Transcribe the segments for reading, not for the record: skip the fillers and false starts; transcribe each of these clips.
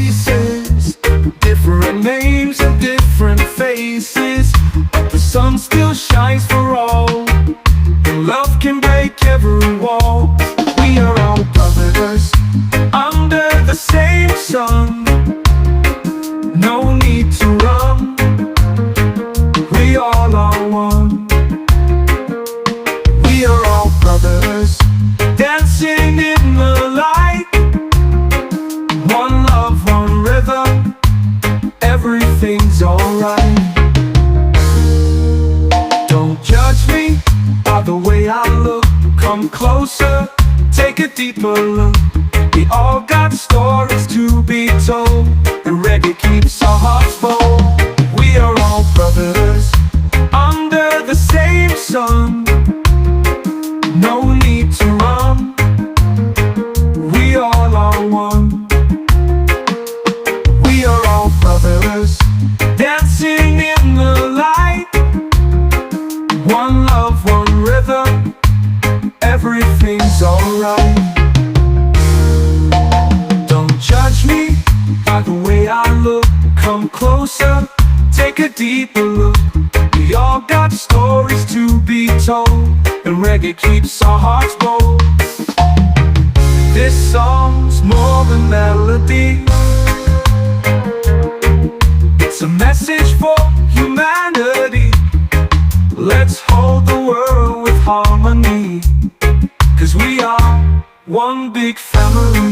places, different names and different faces, but the sun still shines for all, and love can break every wall. We are all brothers under the same sun. No need to run, we all are one. We are all brothers, dancing in the light. One love, one rhythm, everything's alright. Don't judge me by the way I look. Come closer, take a deeper look. We all got stories to be told, and reggae keeps our hearts bold. We are all brothers under the same sun. No need to run, we all are one. We are all brothers, dancing in the light. One love, one rhythm, everything's alright. Don't judge me by the way I look. Come closer, take a deeper look. We all got stories to be told, and reggae keeps our hearts bold. This song's more than melody, it's a message for humanity. Let's hold the world with harmony, 'cause we are one big family.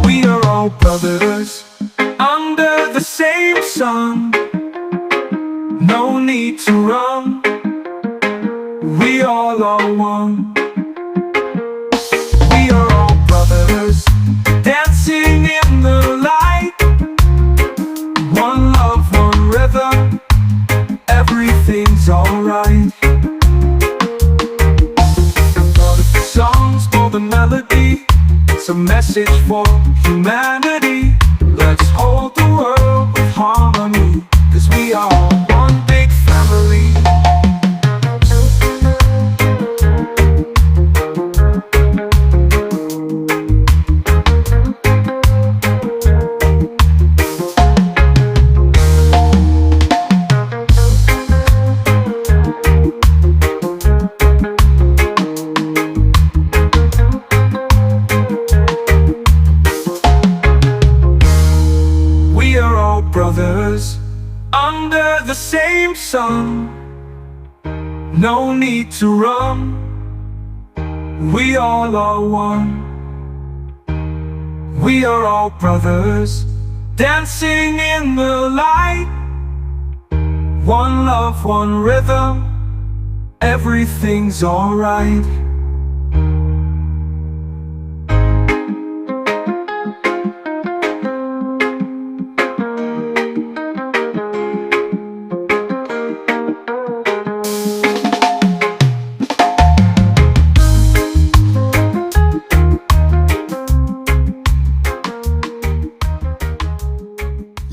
We are all brothers under the same sun. No need to run, we all are one. We are all brothers, dancing in the light. One love, one rhythm, everything's alright. The song's more than melody, it's a message for humanity. Let's hold the world with harmony, 'cause we are one big family. We are all brothers under the same sun. No need to run, we all are one. We are all brothers, dancing in the light. One love, one rhythm, everything's alright.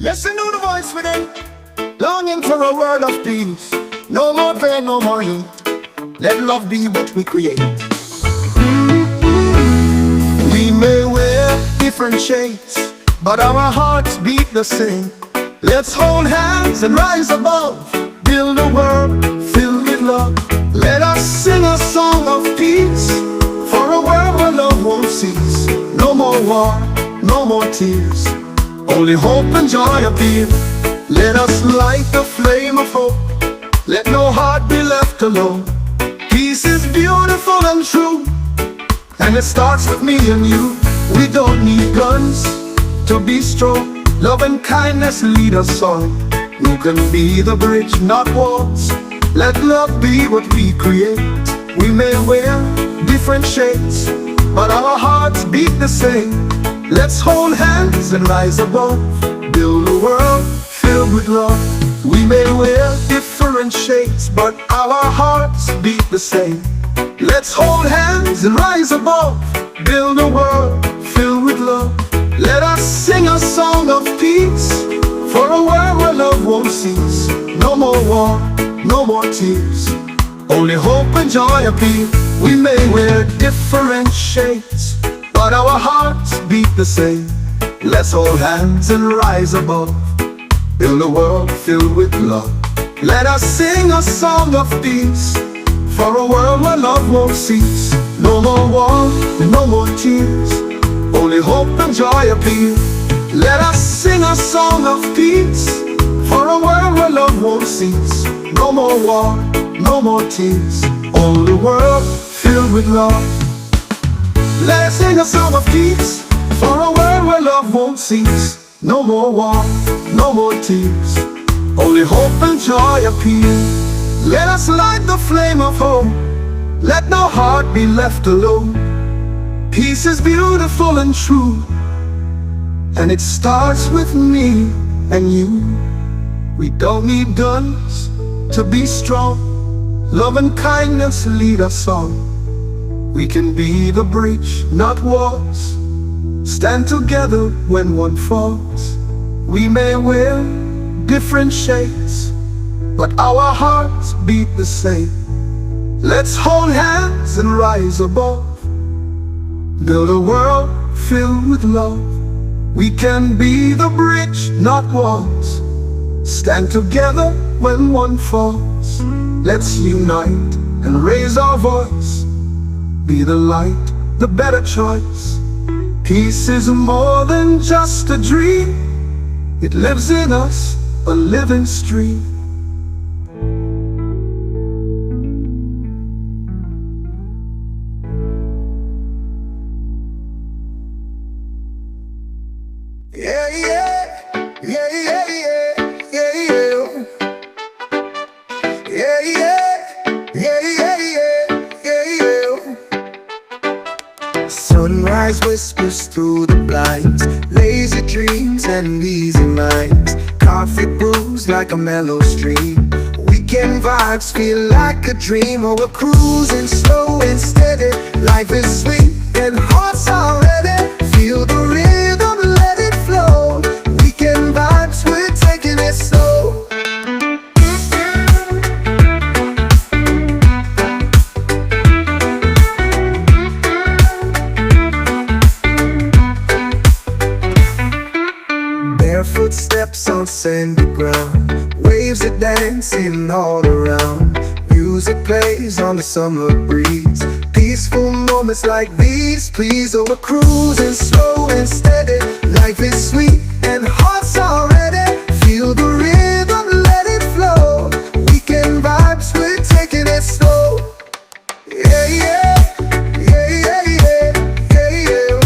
Listen to the voice within, longing for a world of peace. No more pain, no more heat. Let love be what we create. We may wear different shades, but our hearts beat the same. Let's hold hands and rise above, build a world filled with love. Let us sing a song of peace, for a world where love won't cease. No more war, no more tears, only hope and joy appear. Let us light the flame of hope, let no heart be left alone. Peace is beautiful and true, and it starts with me and you. We don't need guns to be strong, love and kindness lead us on. We can be the bridge, not walls. Let love be what we create. We may wear different shades, but our hearts beat the same. Let's hold hands and rise above, build a world filled with love. We may wear different shades, but our hearts beat the same. Let's hold hands and rise above, build a world filled with love. Let us sing a song of peace, for a world where love won't cease. No more war, no more tears. Only hope and joy appear. We may wear different shades, but our hearts beat the same. Let's hold hands and rise above, build a world filled with love. Let us sing a song of peace, for a world where love won't cease. No more war, no more tears, only hope and joy appear. Let us sing a song of peace, for a world where love won't cease. No more war, no more tears, only world filled with love. Let us sing a song of peace, for a world where love won't cease. No more war, no more tears, only hope and joy appear. Let us light the flame of hope, let no heart be left alone. Peace is beautiful and true, and it starts with me and you. We don't need guns to be strong, love and kindness lead us on. We can be the bridge, not walls, stand together when one falls. We may wear different shades, but our hearts beat the same. Let's hold hands and rise above, build a world filled with love. We can be the bridge, not walls, stand together when one falls. Let's unite and raise our voice, be the light, the better choice. Peace is more than just a dream, it lives in us, a living stream. Yeah, yeah, yeah, yeah, yeah, yeah, yeah. Yeah, yeah, yeah, yeah, yeah, yeah. Sunrise whispers through the blinds, lazy dreams and easy minds. Coffee brews like a mellow stream. Weekend vibes feel like a dream. Oh, we're cruising slow and steady. Life is sweet and hearts are ready. Feel the rhythm, let it flow. Weekend vibes, we're taking it slow. Barefoot steps on sandy ground, waves are dancing all around. Music plays on the summer breeze, peaceful moments like these, please. Oh, we're cruising slow and steady. Life is sweet and hearts are ready. Feel the rhythm, let it flow. Weekend vibes, we're taking it slow. Yeah, yeah, yeah, yeah, yeah, yeah, yeah.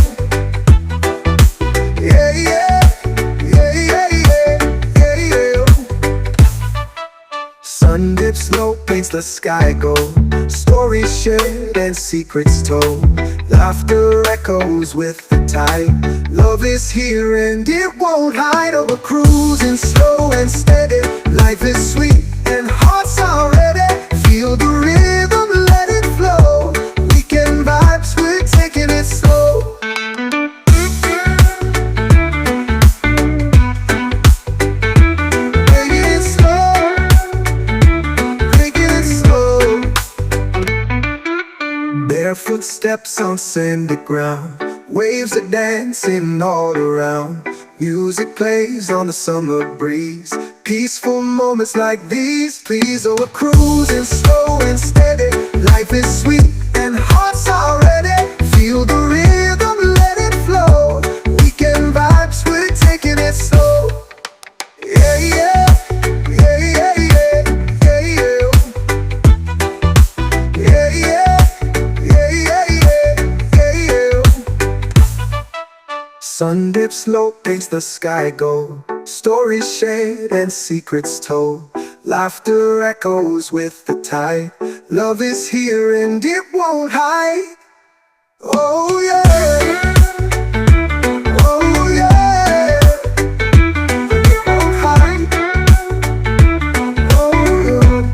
Yeah, yeah, yeah, yeah, yeah. Sun dips low, paints the sky gold. Stories shared and secrets told. Laughter echoes with the tide. Love is here and it won't hide. Oh, we're cruising slow and steady. Life is sweet and hearts are ready. Feel the rhythm, let it flow. Weekend vibes, we're taking it slow. Taking it slow, taking it slow. Barefoot steps on sandy ground, waves are dancing all around. Music plays on the summer breeze, peaceful moments like these, please. Oh, we're cruising slow and steady. Life is sweet and hearts are ready. Feel the rhythm, let it flow. Weekend vibes, we're taking it slow. Yeah, yeah, yeah, yeah, yeah, yeah, yeah. Yeah, yeah, yeah, yeah, yeah, yeah. Sun dips low, paints the sky gold. Stories shared and secrets told. Laughter echoes with the tide. Love is here and it won't hide. Oh yeah, oh yeah. It won't hide. Oh yeah.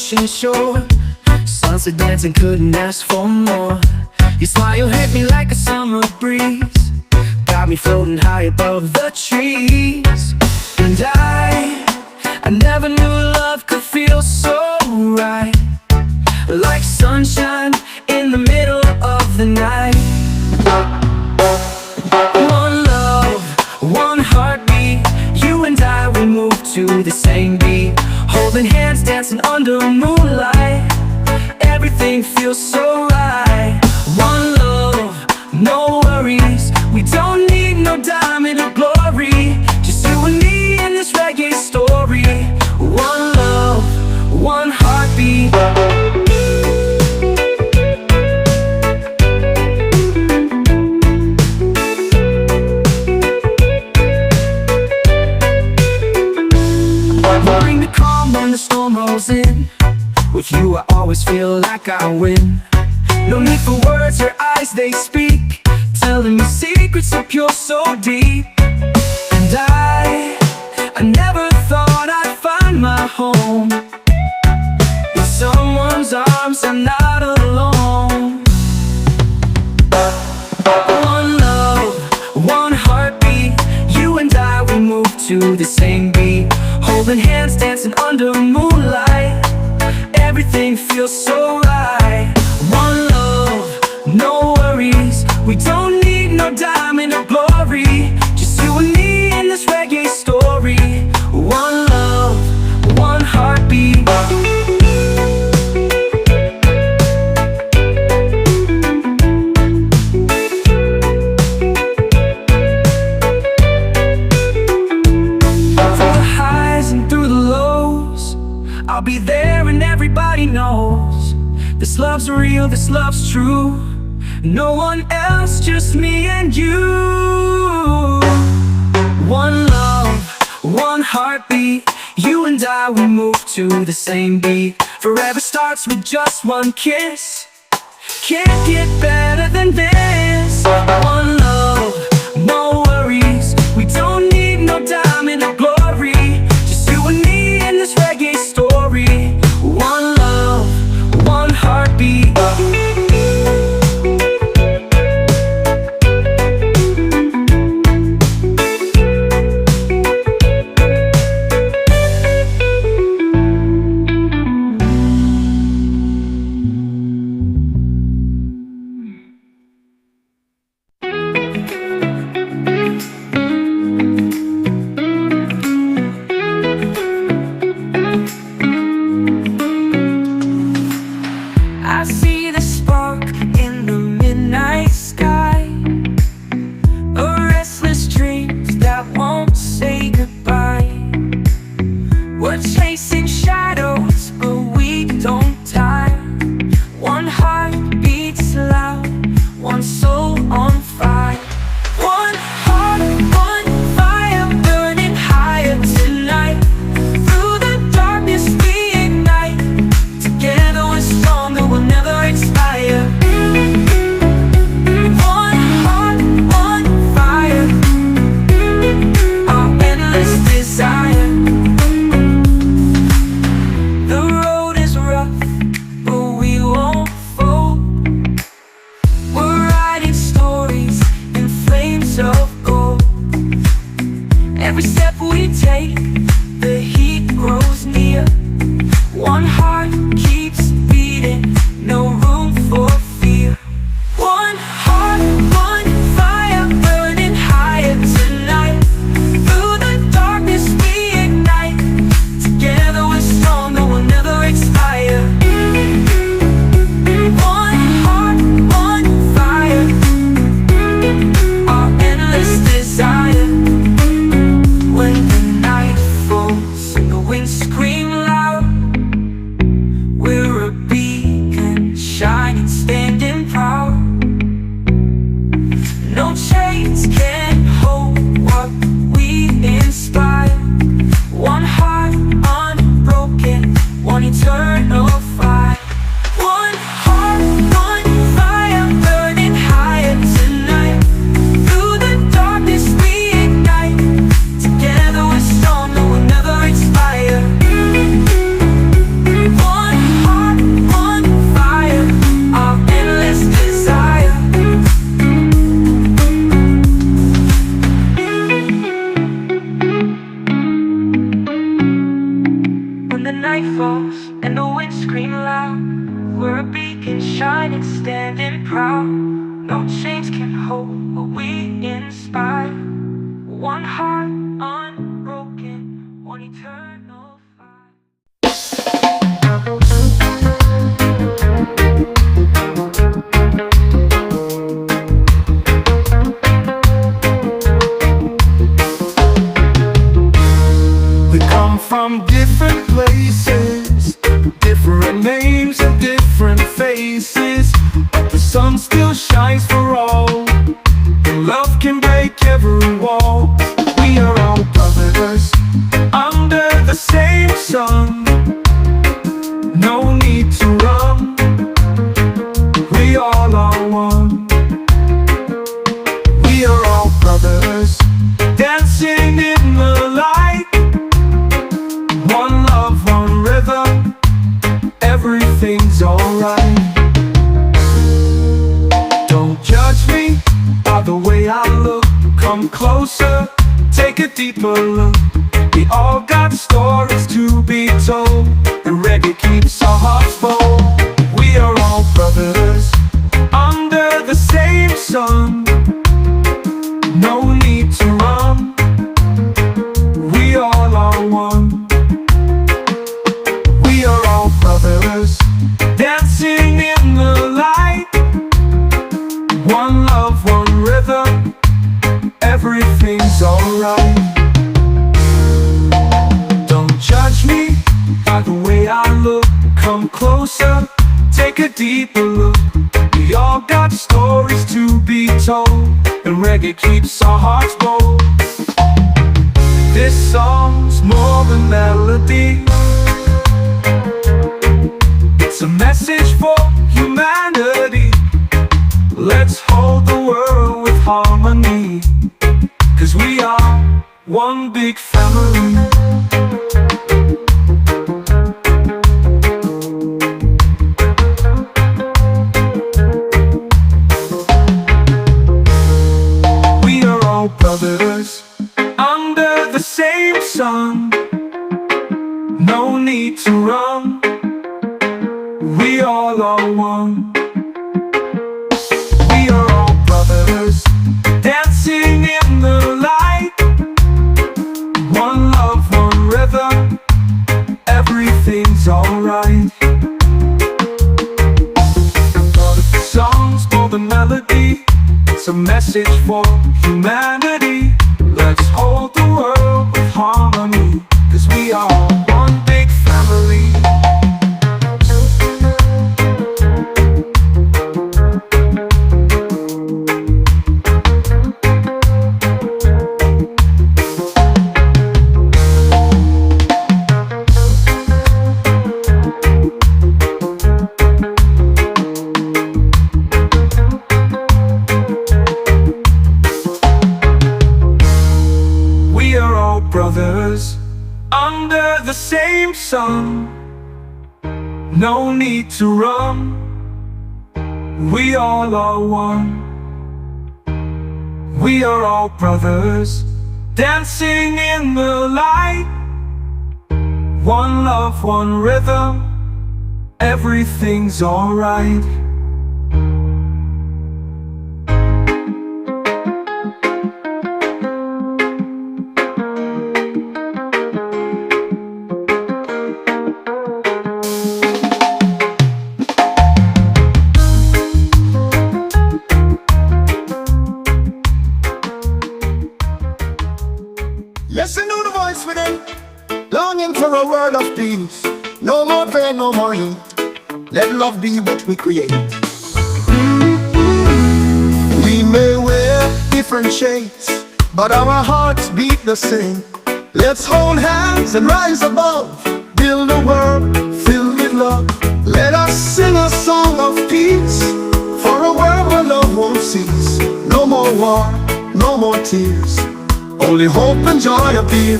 ocean shore. Sunset dancing, couldn't ask for more. Your smile hit me like a summer breeze, got me floating high above the trees. And I never knew love could feel so right, like sunshine in the middle of the night. One love, one heartbeat, you and I, we move to the same beat, holding hands, dancing under moonlight. Everything feels so right. One love, no worries, we don't need no diamond or glory, just you and me in this reggae story. One love, one heartbeat. Bring the calm when the storm rolls in. With you I always feel like I win. No need for words, your eyes they speak, telling me secrets so pure, so deep. And I never thought I'd find my home in someone's arms, I'm not alone. One love, one heartbeat, you and I, we move to the same beat, holding hands, dancing under moonlight. Everything feels so right. One love, no worries, we don't need no diamond or glory, just you and me in this reggae story. One love, one heartbeat. Through the highs and through the lows, I'll be there and everybody knows this love's real, this love's true. No one else, just me and you. One love, one heartbeat, you and I, we move to the same beat. Forever starts with just one kiss, can't get better than this. One love, no worries, we don't need no diamond or glory, just you and me in this reggae story. One love, one heartbeat. One heart, unbroken, one eternal fire. We come from different places, different names and different faces, but the sun still shines for all, and love can break every wall. We are all brothers under the same sun. No need to run, we all are one. We are all brothers dancing in the light. One love, one rhythm, everything's alright. Don't judge me by the way I look. Come closer, take a deeper look. We all got stories to be told, and reggae keeps our hearts bold. We are all brothers under the same sun. No need to run, we all are one. We are all brothers dancing in the light. One love, one rhythm, everything's alright. Don't judge me by the way I look. Come closer, take a deeper look. We all got stories to be told, and reggae keeps our hearts bold. This song's more than melody, it's a message for humanity. Let's hold the world with harmony, 'cause we are one big family. We are all brothers under the same sun. No need to run, we all are one. We are all brothers dancing in the light. One love, one rhythm, everything's alright. The song's more than melody, it's a message for humanity. Let's hold the world with harmony, 'cause we are one big family. We are all brothers under the same sun. No need to run, we all are one. We are all brothers dancing in the light. One love, one rhythm, everything's alright. Listen to the voice within, longing for a world of peace. No more pain, no more heat. Let love be what we create. We may wear different shades, but our hearts beat the same. Let's hold hands and rise above, build a world filled with love. Let us sing a song of peace, for a world where love won't cease. No more war, no more tears, only hope and joy appear.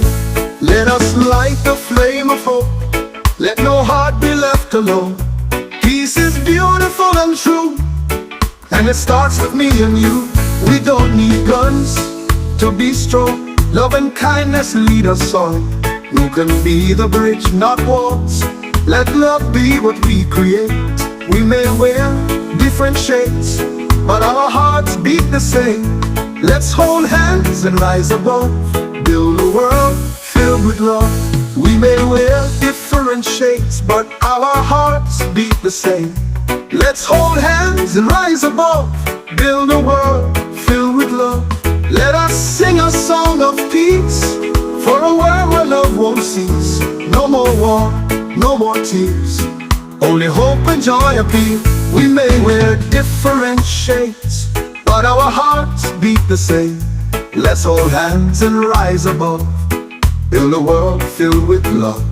Let us light the flame of hope, let no heart be left alone. Peace is beautiful and true, and it starts with me and you. We don't need guns to be strong, love and kindness lead us on. You can be the bridge, not walls. Let love be what we create. We may wear different shades, but our hearts beat the same. Let's hold hands and rise above. Build a world filled with love. We may wear different shades, but our hearts beat the same. Let's hold hands and rise above. Build a world filled with love. Let us sing a song of peace, for a world where love won't cease. No more war, no more tears, only hope and joy appear. We may wear different shades, but our hearts beat the same. Let's hold hands and rise above. Build a world filled with love.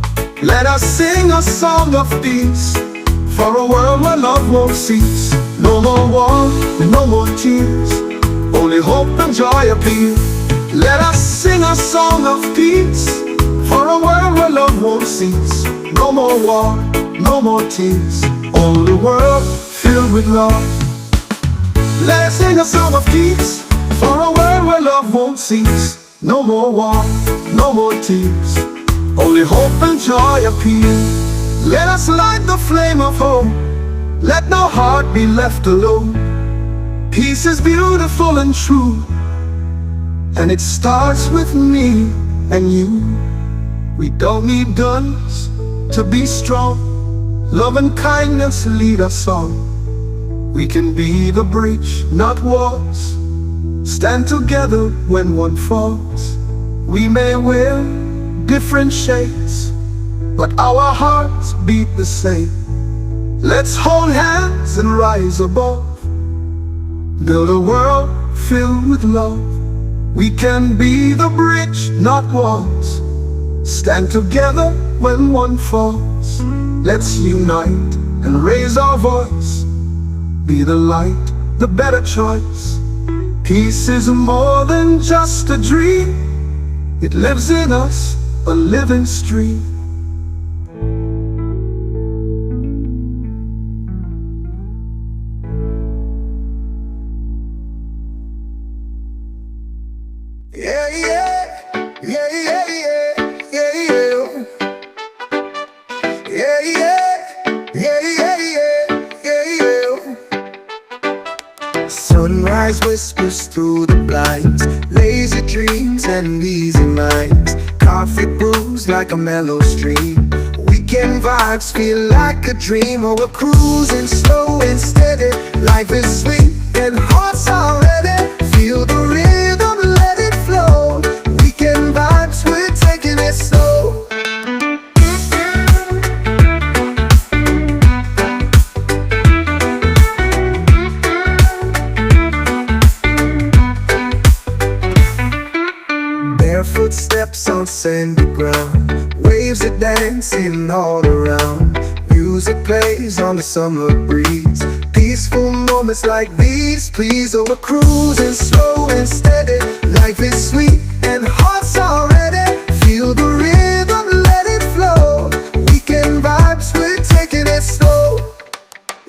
Let us sing a song of peace, for a world where love won't cease. No more war, no more tears, only hope and joy appear. Let us sing a song of peace, for a world where love won't cease. No more war, no more tears, only world filled with love. Let us sing a song of peace, for a world where love won't cease. No more war, no more tears, only hope and joy appear. Let us light the flame of hope, let no heart be left alone. Peace is beautiful and true, and it starts with me and you. We don't need guns to be strong. Love and kindness lead us on. We can be the bridge, not walls. Stand together when one falls. We may wear different shades, but our hearts beat the same. Let's hold hands and rise above. Build a world filled with love. We can be the bridge, not walls. Stand together when one falls. Let's unite and raise our voice. Be the light, the better choice. Peace is more than just a dream. It lives in us, a living stream. Yeah, yeah, yeah, yeah, yeah, yeah, yeah. Yeah, yeah, yeah, yeah, yeah, yeah. Sunrise whispers through the blinds, lazy dreams and easy minds. Coffee brews like a mellow stream. Weekend vibes feel like a dream. Oh, we're cruising slow and steady. Life is sweet and hearts are ready. Feel the rhythm, let it flow. Weekend vibes, we're taking it slow. Barefoot steps on sandy ground, waves are dancing all around. Music plays on the summer breeze. Peaceful moments like these, please. Oh, we're cruising slow and steady. Life is sweet and hearts are ready. Feel the rhythm, let it flow. Weekend vibes, we're taking it slow.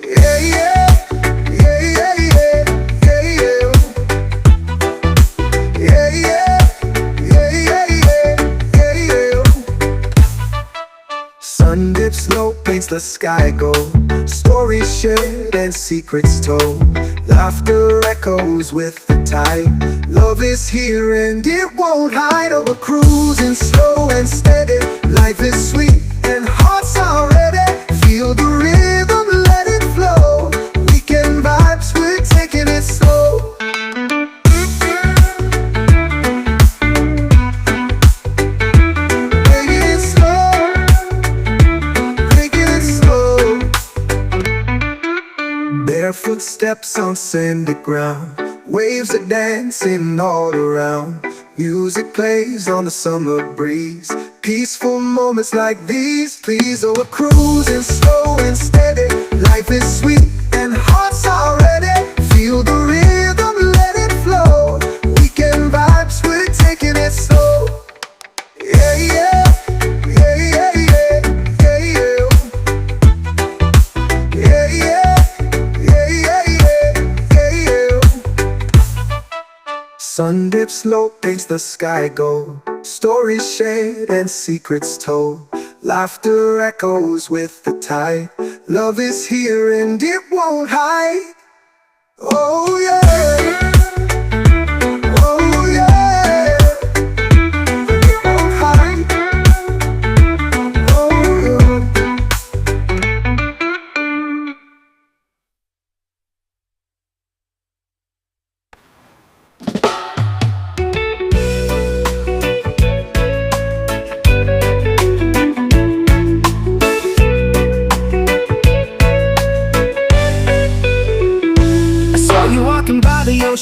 Yeah, yeah, yeah, yeah, yeah, yeah, yeah. Yeah, yeah, yeah, yeah, yeah, yeah. Sun dips low, paints the sky gold. Stories shared and secrets told. Laughter echoes with the tide. Love is here and it won't hide. Oh, we're cruising slow and steady. Life is sweet and hearts are ready. Feel the rhythm, let it flow. Weekend vibes, we're taking it slow. Barefoot steps on sandy ground, waves are dancing all around. Music plays on the summer breeze. Peaceful moments like these, please. Oh, we're cruising slow and steady. Life is sweet and hearts are ready. Feel the rhythm, let it flow. Weekend vibes, we're taking it slow. Yeah, yeah, yeah, yeah, yeah, yeah, yeah. Yeah, yeah. Sun dips low, paints the sky gold. Stories shared and secrets told. Laughter echoes with the tide. Love is here and it won't hide. Oh yeah.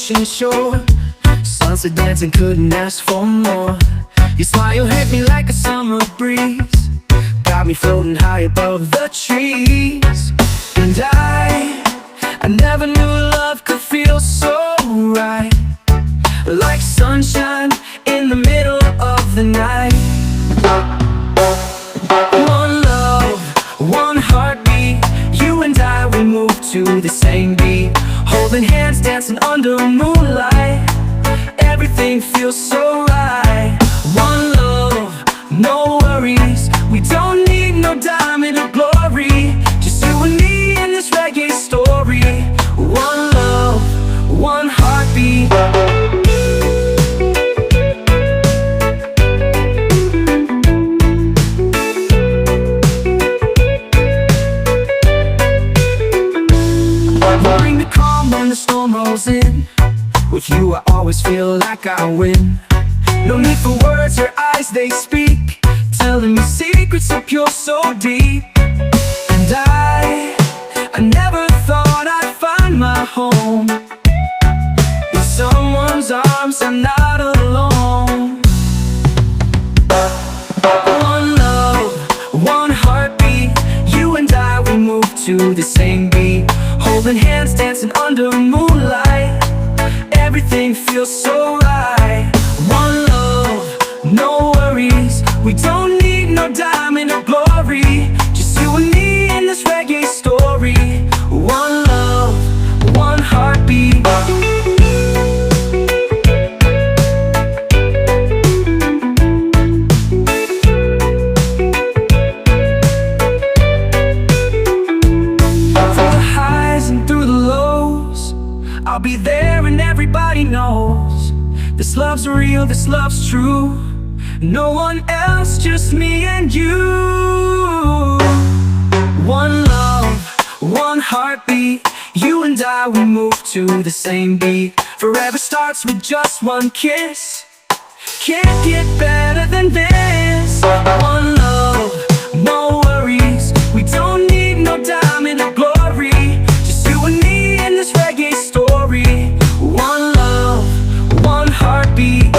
ocean shore. Sunset dancing, couldn't ask for more. Your smile hit me like a summer breeze, got me floating high above the trees. And I never knew love could feel so right, like sunshine in the middle of the night. One love, one heartbeat, you and I, we move to the same beat. Holding hands, dancing under moonlight, everything feels so right. One love, no worries, we don't need no diamond or glory, just you and me in this reggae story. One love, one heartbeat. Bring the calm when the storm rolls in. With you I always feel like I win. No need for words, your eyes they speak, telling me secrets so pure, so deep. And I never thought I'd find my home in someone's arms, I'm not alone. One love, one heartbeat, you and I, we move to the same beat. Holding hands, dancing under moonlight, everything feels so right. One love, no worries, we don't need no diamond or glory, just you and me in this reggae story. One love, one heartbeat. Through the highs and through the lows, I'll be there and everybody knows this love's real, this love's true. No one else, just me and you. One love, one heartbeat, you and I, we move to the same beat. Forever starts with just one kiss, can't get better than this. One love, no worries, we don't need no diamond or glory, just you and me in this reggae story. One love, one heartbeat.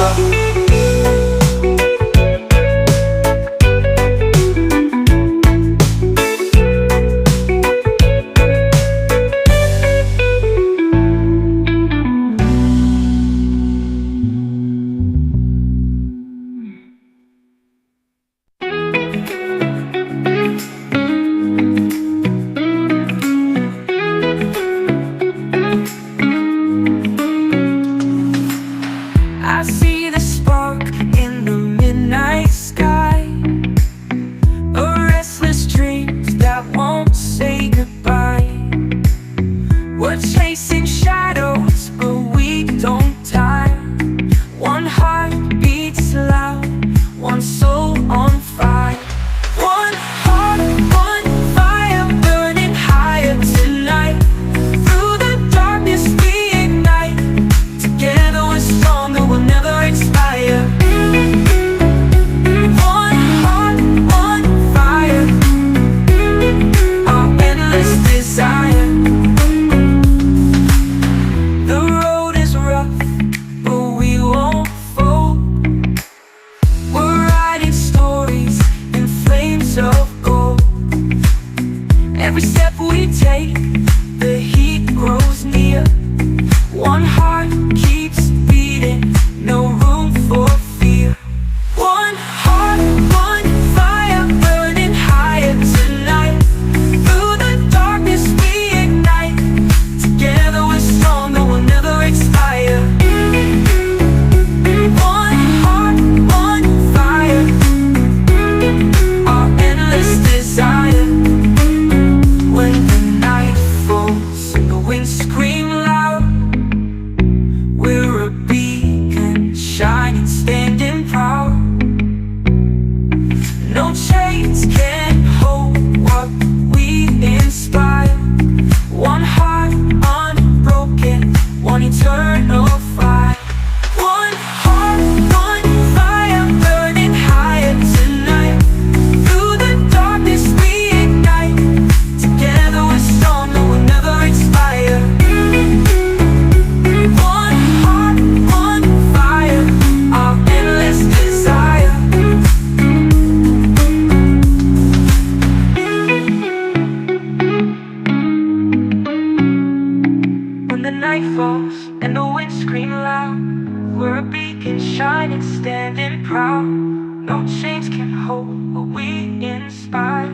standing proud. No chains can hold what we inspire.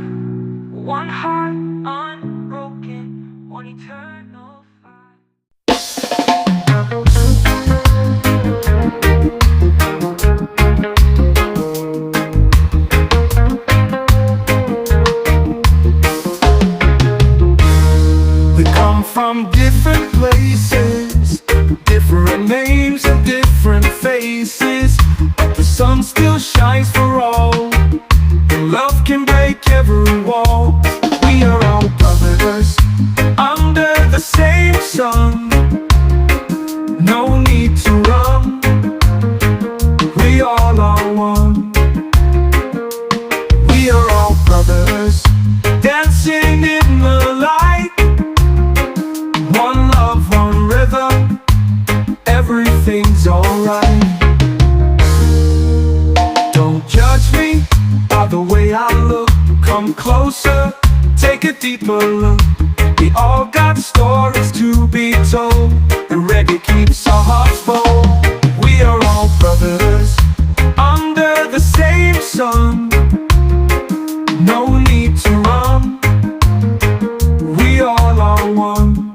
One heart unbroken, one eternal fire. We come from different places, different names and different faces, but the sun still shines for all, and love can break every wall. We are all brothers under the same sun. No need to run, we all are one. We are all brothers dancing in the light. One love, one rhythm, everything's alright. Don't judge me by the way I look. Come closer, take a deeper look. We all got stories to be told, and reggae keeps our hearts bold. We are all brothers under the same sun. No need to run, we all are one.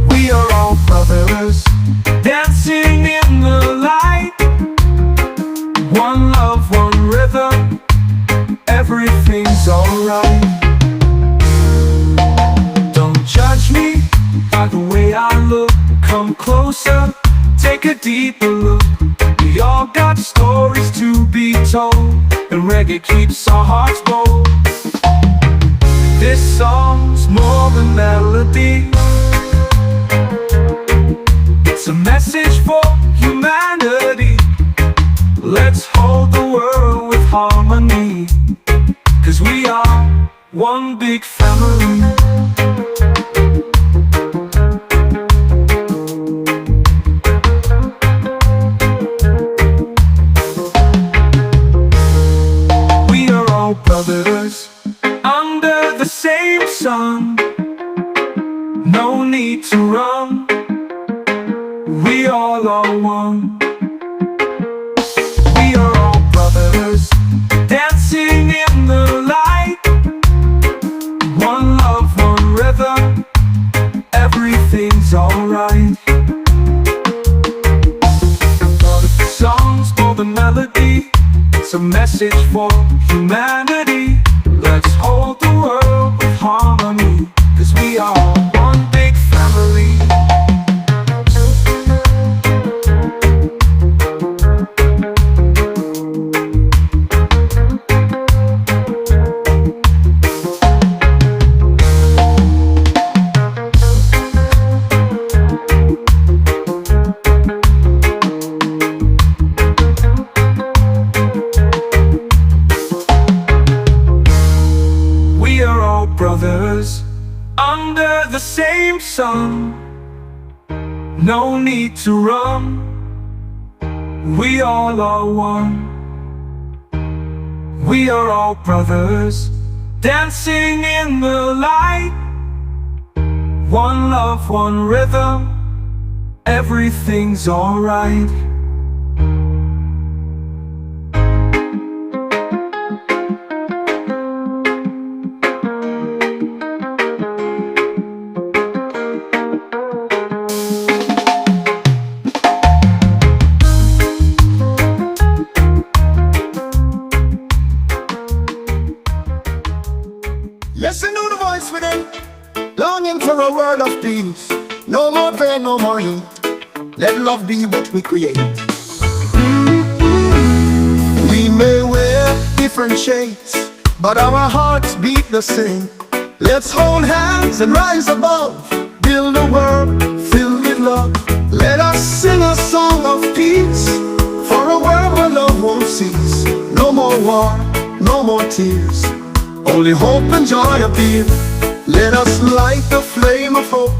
We are all brothers dancing in the light. One love, one rhythm, everything's alright. Don't judge me by the way I look. Come closer, take a deeper look. We all got stories to be told, and reggae keeps our hearts bold. This song's more than melody, it's a message for humanity. Let's hold the world with harmony, 'cause we are one big family. We are all brothers under the same sun. No need to run, we all are one. We are all brothers dancing in the light. One love, one rhythm, everything's alright. The song's for the melody, it's a message for humanity. Let's hold the world with harmony, 'cause we are one big family. We are all brothers under the same sun. No need to run, we all are one. We are all brothers dancing in the light. One love, one rhythm, everything's alright. Listen to the voice within, longing for a world of peace. No more pain, no more heat. Let love be what we create. We may wear different shades, but our hearts beat the same. Let's hold hands and rise above, build a world filled with love. Let us sing a song of peace, for a world where love won't cease. No more war, no more tears, only hope and joy appear. Let us light the flame of hope,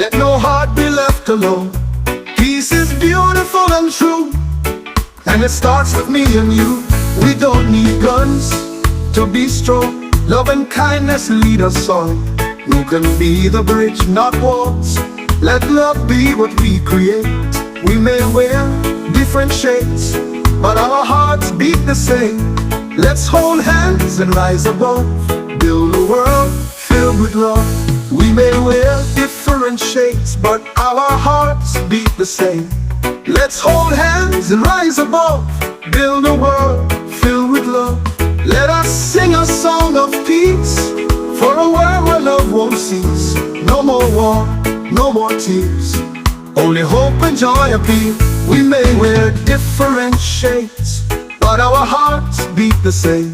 let no heart be left alone. Peace is beautiful and true, and it starts with me and you. We don't need guns to be strong, love and kindness lead us on. We can be the bridge, not walls. Let love be what we create. We may wear different shades, but our hearts beat the same. Let's hold hands and rise above, build a world filled with love. We may wear different shades, but our hearts beat the same. Let's hold hands and rise above, build a world filled with love. Let us sing a song of peace, for a world where love won't cease. No more war, no more tears, only hope and joy appear. We may wear different shades, but our hearts beat the same.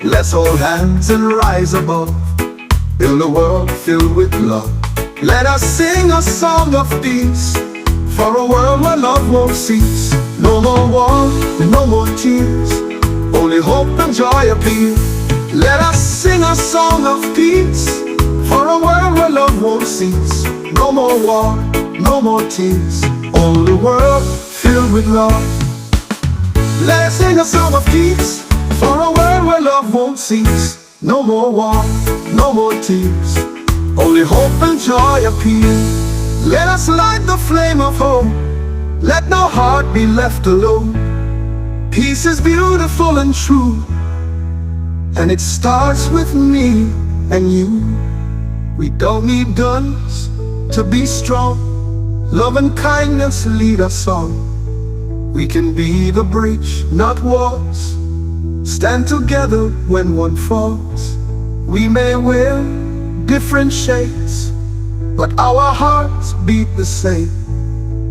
Let's hold hands and rise above, build a world filled with love. Let us sing a song of peace, for a world where love won't cease. No more war, no more tears, only hope and joy appear. Let us sing a song of peace, for a world where love won't cease. No more war, no more tears, only a world filled with love. Let us sing a song of peace, for a world where love won't cease. No more war, no more tears, only hope and joy appear. Let us light the flame of hope, let no heart be left alone. Peace is beautiful and true, and it starts with me and you. We don't need guns to be strong, love and kindness lead us on. We can be the bridge, not walls, stand together when one falls. We may wear different shades, but our hearts beat the same.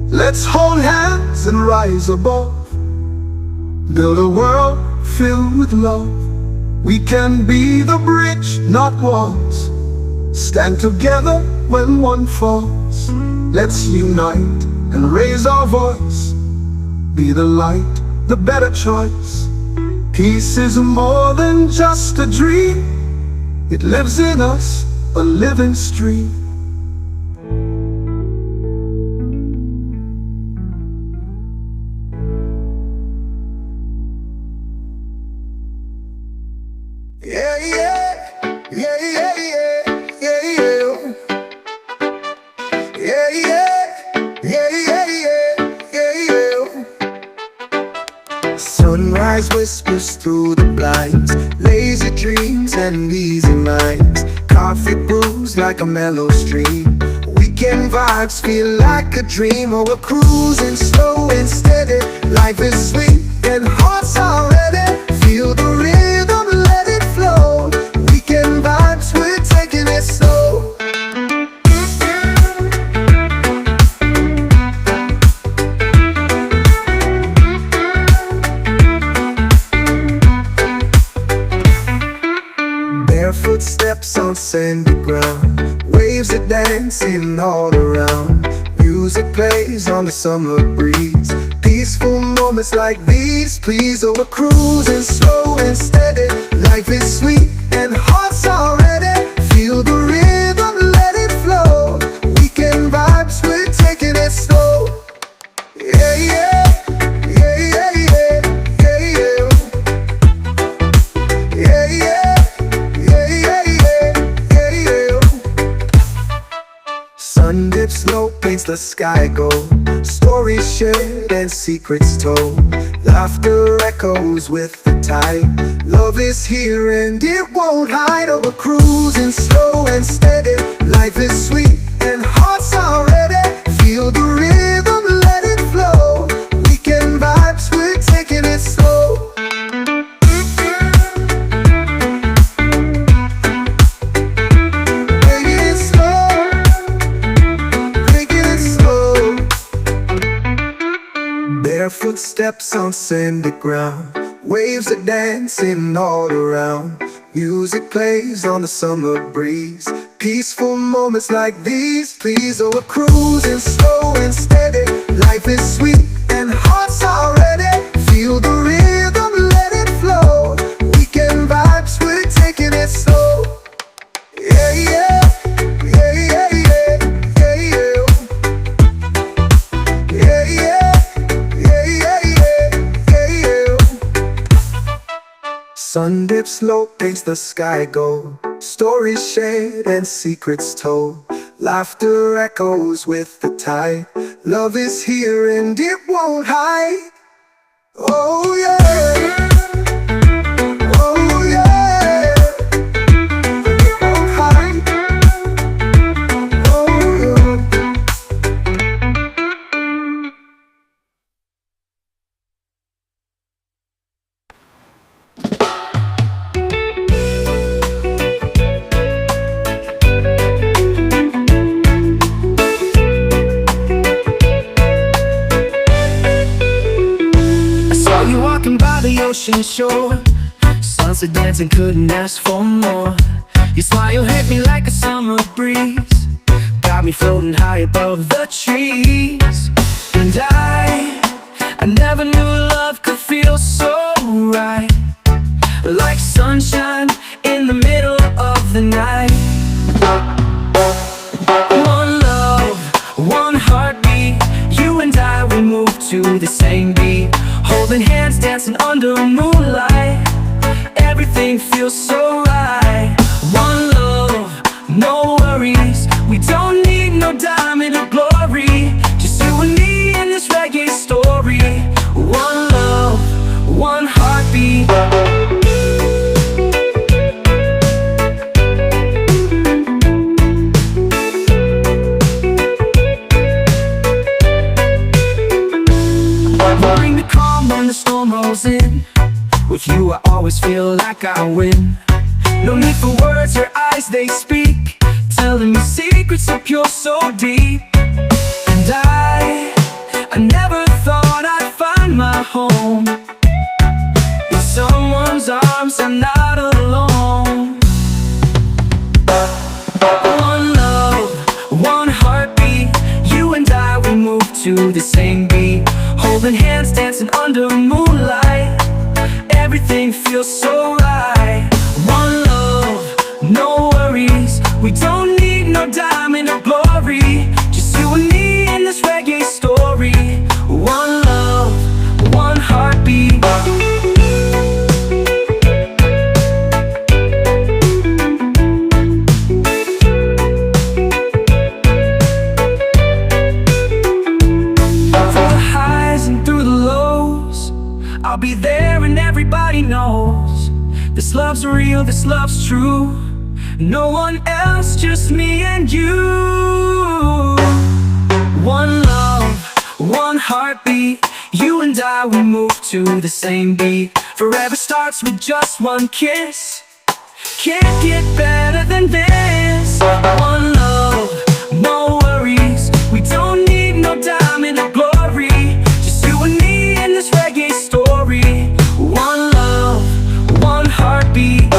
Let's hold hands and rise above, build a world filled with love. We can be the bridge, not walls, stand together when one falls. Let's unite and raise our voice, be the light, the better choice. Peace is more than just a dream, it lives in us, a living stream. Yeah, yeah, yeah, yeah, yeah, yeah, yeah. Yeah, yeah, yeah, yeah, yeah, yeah. Sunrise whispers through the blinds, lazy dreams and easy minds. Coffee brews like a mellow stream. Weekend vibes feel like a dream. Oh, we're cruising slow and steady. Life is sweet and hearts are ready. Feel the rhythm, let it flow. Weekend vibes, we're taking it slow. Barefoot steps on sandy ground, waves are dancing all around. Music plays on the summer breeze, peaceful moments like these, please. Oh, we're cruising slow and steady. Life is sweet and hearts are ready. Feel the rhythm, let it flow. Weekend vibes, we're taking it slow. Yeah, yeah, yeah, yeah, yeah, yeah, yeah. Yeah, yeah, yeah, yeah, yeah. Sun dips low, paints the sky gold. Stories shared and secrets told. Laughter echoes with the tide. Love is here and it won't hide. Oh, we're cruising slow and steady. Life is sweet and hearts are ready. Feel the rhythm, let it flow. Weekend vibes, we're taking it slow. Barefoot steps on sandy ground, waves are dancing all around. Music plays on the summer breeze, peaceful moments like these, please. Oh, we're cruising slow and steady. Life is sweet and hearts are ready. Feel the rhythm, let it flow. Weekend vibes, we're taking it slow. Yeah, yeah. Sun dips low, paints the sky gold. Stories shared and secrets told. Laughter echoes with the tide. Love is here and it won't hide. You walking by the ocean shore, sunset dancing, couldn't ask for more. Your smile hit me like a summer breeze, got me floating high above the trees. And I never knew love could feel so right, like sunshine in the middle of the night. One love, one heartbeat, you and I, we move to the same beat, holding hands, dancing under moonlight. Everything feels so right. One love, no worries, we don't need no diamond or glory, just you and me in this reggae story. One love, one heartbeat. Bring the calm when the storm rolls in, with you I always feel like I win. No need for words, your eyes they speak, telling me secrets so pure, so deep. And I never thought I'd find my home in someone's arms, I'm not alone. One love, one heartbeat, you and I, we move to the same beat, holding hands, dancing under moonlight. Everything feels so right. One love, no worries, we don't need no diamond or glory, just you and me in this reggae story. One love, one heartbeat. Through the highs and through the lows, I'll be there and everybody knows this love's real, this love's true. No one else, just me and you. One love, one heartbeat, you and I, we move to the same beat. Forever starts with just one kiss, can't get better than this. One love, no worries, we don't need no diamond or glory, just you and me in this reggae story. One love, one heartbeat.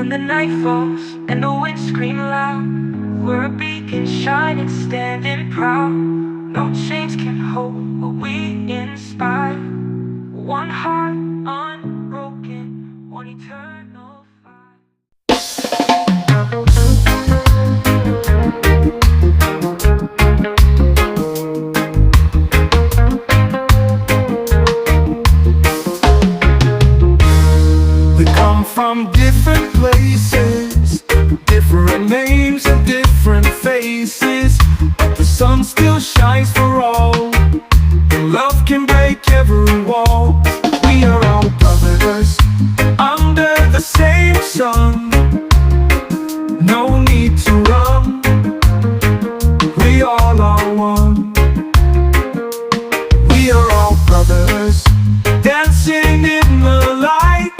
When the night falls and the wind screams loud, we're a beacon shining, standing proud. No chains can hold what we inspire. One heart unbroken, one eternal fire. We come from different places, different names and different faces, but the sun still shines for all, and love can break every wall. We are all brothers under the same sun. No need to run, we all are one. We are all brothers dancing in the light.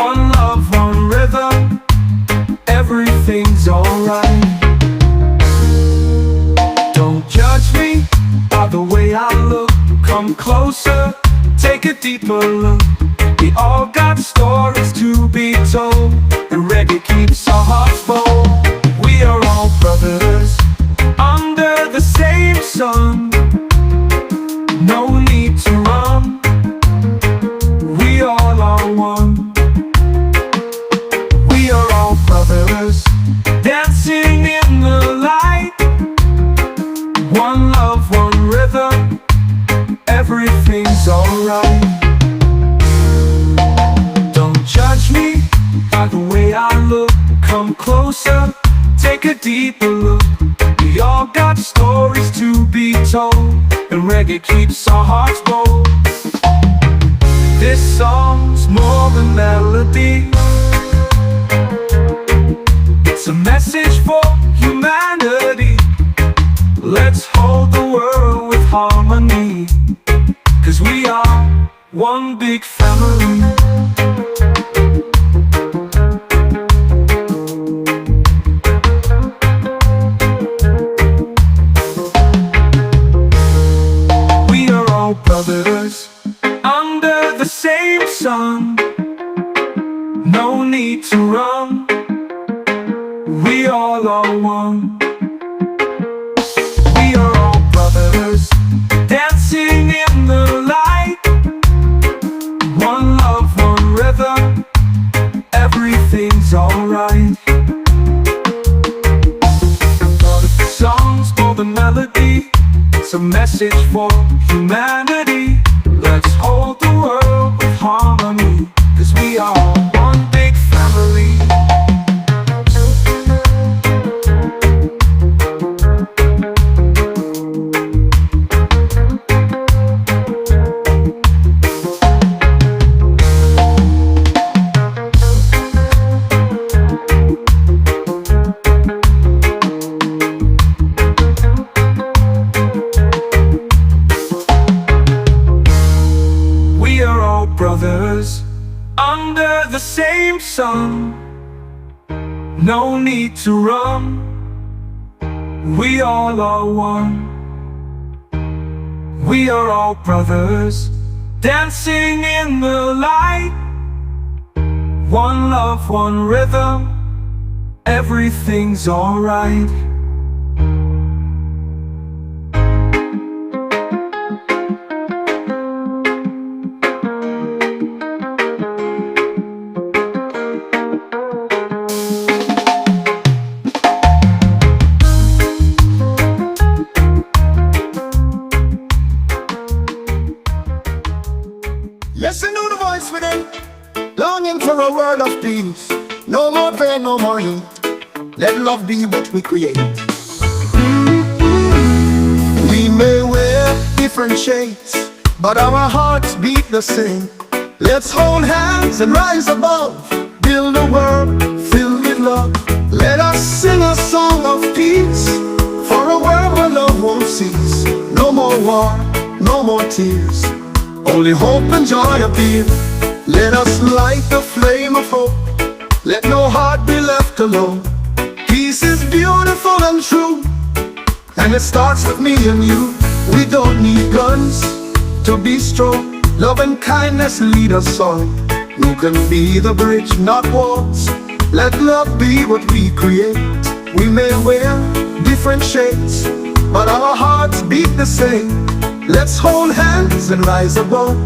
One love, one rhythm, everything's alright. Don't judge me by the way I look. Come closer, take a deeper look. We all got stories to be told, and reggae keeps our hearts bold. We are all brothers under the same sun. No need to run, we all are one. We are all brothers dancing in the light. One love, one rhythm, everything's alright. Don't judge me by the way I look. Come closer, take a deeper look. We all got stories to be told, and reggae keeps our hearts bold. This song's more than melody, it's a message for humanity. Let's hold the world with harmony, 'cause we are one big family. We are all brothers under the same sun. No need to run, we all are one. We are all brothers dancing in the light. One love, one rhythm, everything's alright. The song's more than melody, it's a message for humanity. Let's hold the world with harmony, 'cause we are one big family. We are all brothers under the same sun. No need to run, we all are one. We are all brothers dancing in the light. One love, one rhythm, everything's alright. Listen to the voice within, longing for a world of peace. No more pain, no more heat. Let love be what we create. We may wear different shades, but our hearts beat the same. Let's hold hands and rise above, build a world filled with love. Let us sing a song of peace, for a world where love won't cease. No more war, no more tears, only hope and joy appear. Let us light the flame of hope, let no heart be left alone. Peace is beautiful and true, and it starts with me and you. We don't need guns to be strong, love and kindness lead us on. We can be the bridge, not walls. Let love be what we create. We may wear different shades, but our hearts beat the same. Let's hold hands and rise above.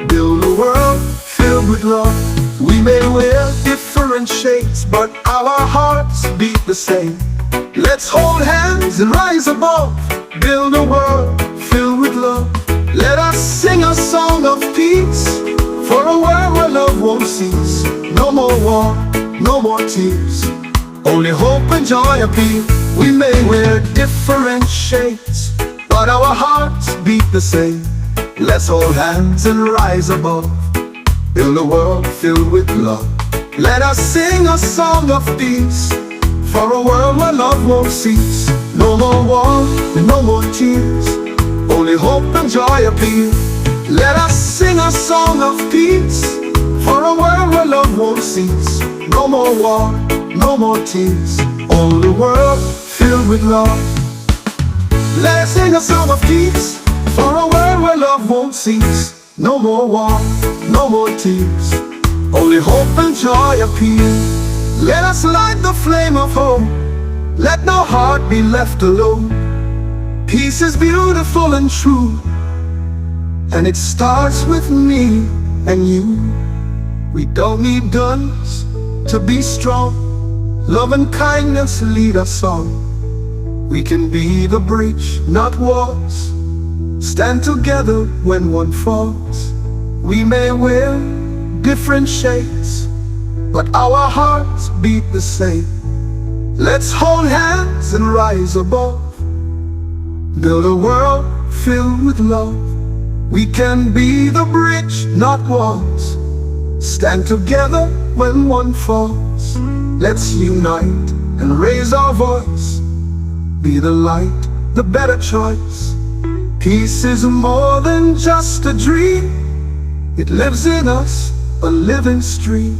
Build a world filled with love. We may wear different shades, but our hearts beat the same. Let's hold hands and rise above. Build a world filled with love. Let us sing a song of peace, for a world where love won't cease. No more war, no more tears, only hope and joy appear. We may wear different shades, but our hearts beat the same. Let's hold hands and rise above. Build a world filled with love. Let us sing a song of peace, for a world where love won't cease. No more war, no more tears, only hope and joy appear. Let us sing a song of peace, for a world where love won't cease. No more war, no more tears, only a world filled with love. Let us sing a song of peace, for a world where love won't cease. No more war, no more tears, only hope and joy appear. Let us light the flame of hope. Let no heart be left alone. Peace is beautiful and true, and it starts with me and you. We don't need guns to be strong. Love and kindness lead us on. We can be the bridge, not walls. Stand together when one falls. We may wear different shades, but our hearts beat the same. Let's hold hands and rise above. Build a world filled with love. We can be the bridge, not walls. Stand together when one falls. Let's unite and raise our voice. Be the light, the better choice. Peace is more than just a dream. It lives in us, a living stream.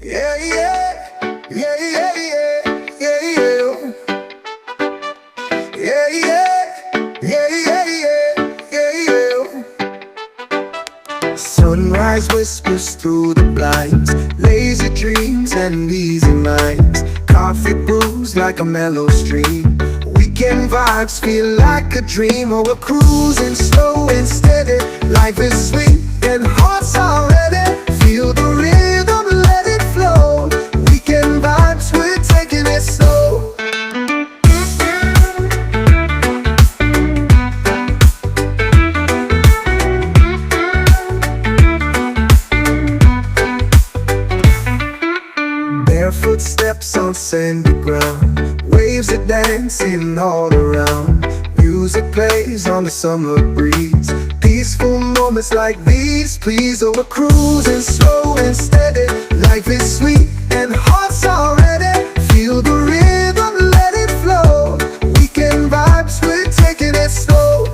Yeah, yeah, yeah, yeah, yeah, yeah, yeah. Yeah, yeah, yeah, yeah, yeah, yeah. Sunrise whispers through the blinds, lazy dreams and easy minds. Coffee brews like a mellow stream. Weekend vibes feel like a dream. Oh, we're cruising slow and steady. Life is sweet and hearts are ready. Feel the rhythm, let it flow. Weekend vibes, we're taking it slow. Barefoot steps on sandy ground, waves are dancing all around. Music plays on the summer breeze. Peaceful moments like these, please. Oh, we're cruising slow and steady. Life is sweet and hearts are ready. Feel the rhythm, let it flow. Weekend vibes, we're taking it slow.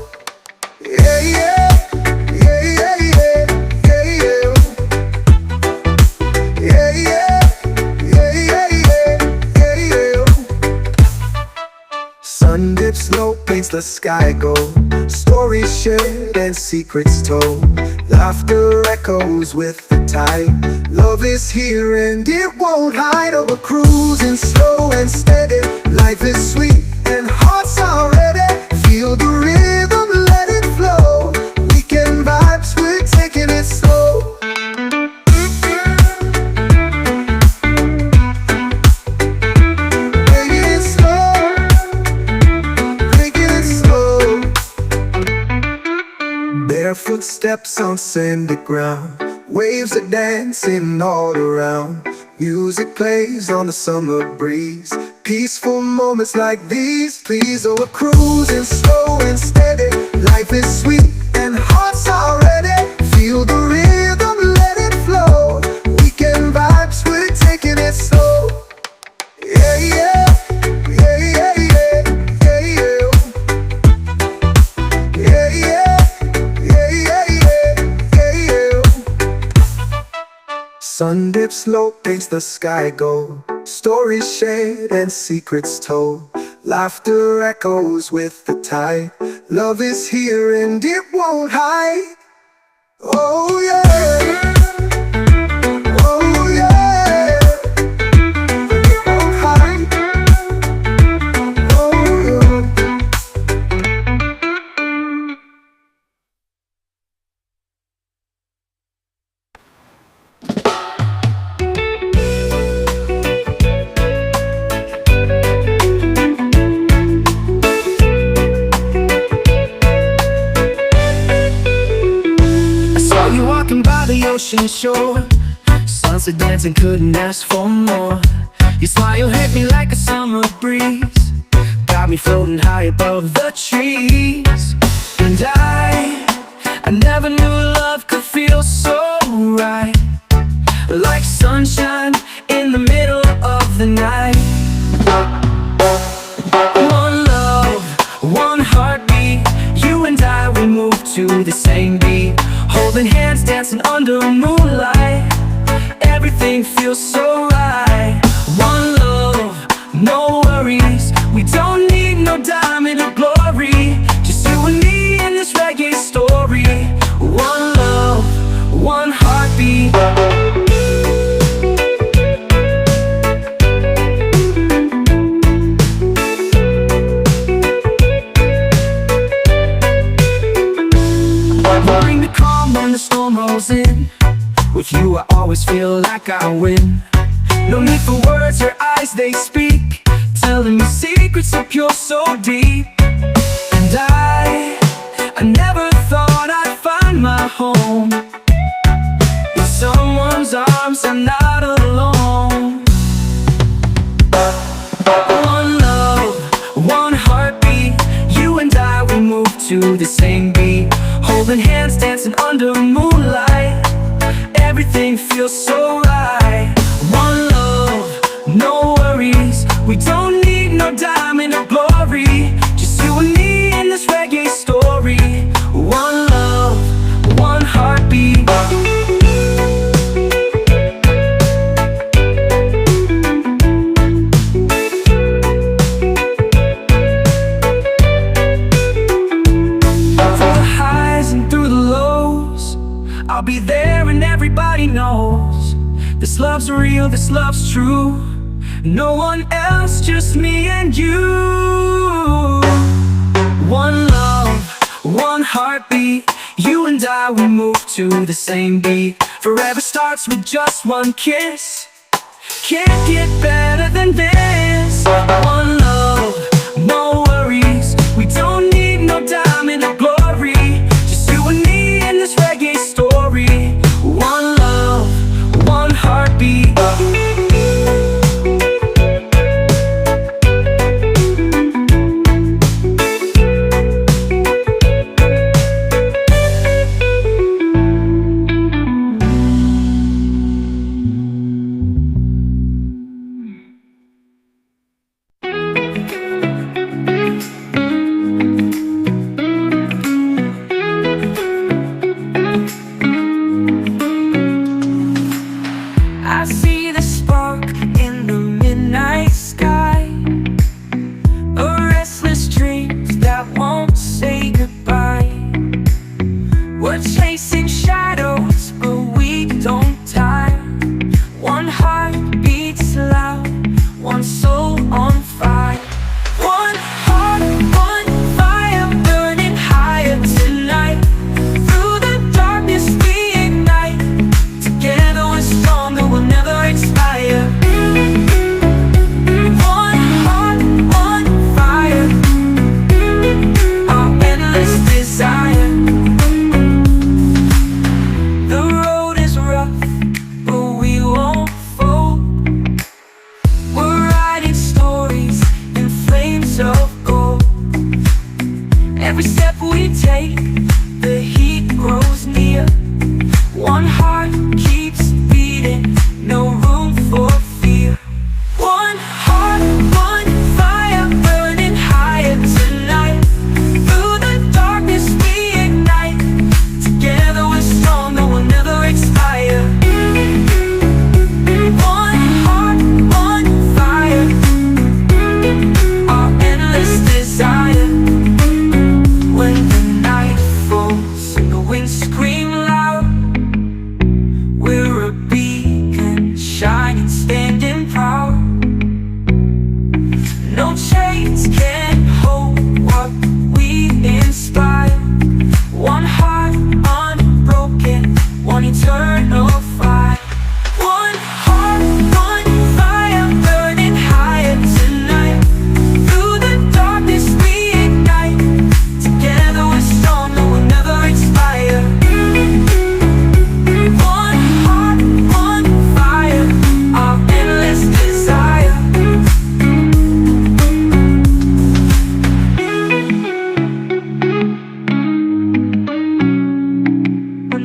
Yeah, yeah, yeah, yeah, yeah, yeah, yeah. Yeah, yeah, yeah, yeah, yeah, yeah. Sun dips low, paints the sky gold. Stories shared and secrets told. Laughter echoes with the tide. Love is here and it won't hide. Oh, we're cruising slow and steady. Life is sweet and hearts are ready. Feel the rhythm, let it flow. Weekend vibes, we're taking it slow. Barefoot steps on sandy ground, waves are dancing all around. Music plays on the summer breeze. Peaceful moments like these, please. Oh, we're cruising slow and steady. Life is sweet and hearts are ready. Feel the rhythm, let it flow. Weekend vibes, we're taking it slow. Yeah, yeah. Sun dips low, paints the sky gold. Stories shared and secrets told. Laughter echoes with the tide. Love is here and it won't hide. Oh yeah. Oh yeah. It won't hide. Oh yeah. I saw you walking by the ocean shore. Sunset dancing, couldn't ask for more. Your smile hit me like a summer breeze, got me floating high above the trees. And I never knew love could feel so right, like sunshine in the middle of the night. One love, one heartbeat. You and I, we move to the same beat, holding hands, dancing under moonlight. Everything feels so right. One love, no worries. We don't need no diamond or glory, just you and me in this reggae story. One love, one heartbeat. Bring the calm when the storm rolls in. With you I always feel like I win. No need for words, your eyes they speak, telling me secrets so pure, so deep. And I never thought I'd find my home in someone's arms. I'm not alone. One love, one heartbeat. You and I, we move to the same beat, holding hands, dancing under moonlight. Everything feels so right. One love, no worries. We don't need no diamond or glory, just you and me in this reggae story. One love, one heartbeat. Through the highs and through the lows, I'll be there and everybody knows this love's real, this love's true. No one else, just me and you. One love, one heartbeat. You and I, we move to the same beat. Forever starts with just one kiss. Can't get better than this. One love, no worries. We don't need no diamond or glory, just you and me in this reggae story. One love, one heartbeat. I see the spark in the midnight sky, a restless dreams that won't say goodbye. We're chasing shadows, but we don't tire. One heart beats loud, one soul on fire. One heart, one fire, burning higher tonight. Through the darkness we ignite, together we're stronger, we'll never expire. One heart, one fire, our endless desire. The road is rough, but we won't fold. We're writing stories in flames of gold. Every step we take, the heat grows near. One heart keeps beating, no room for fear. One heart, one fire, burning higher tonight. Through the darkness we ignite, together we're stronger, we'll never expire. One heart, one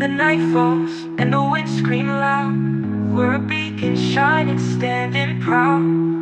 the night falls and the wind scream loud, we're a beacon shining, standing proud.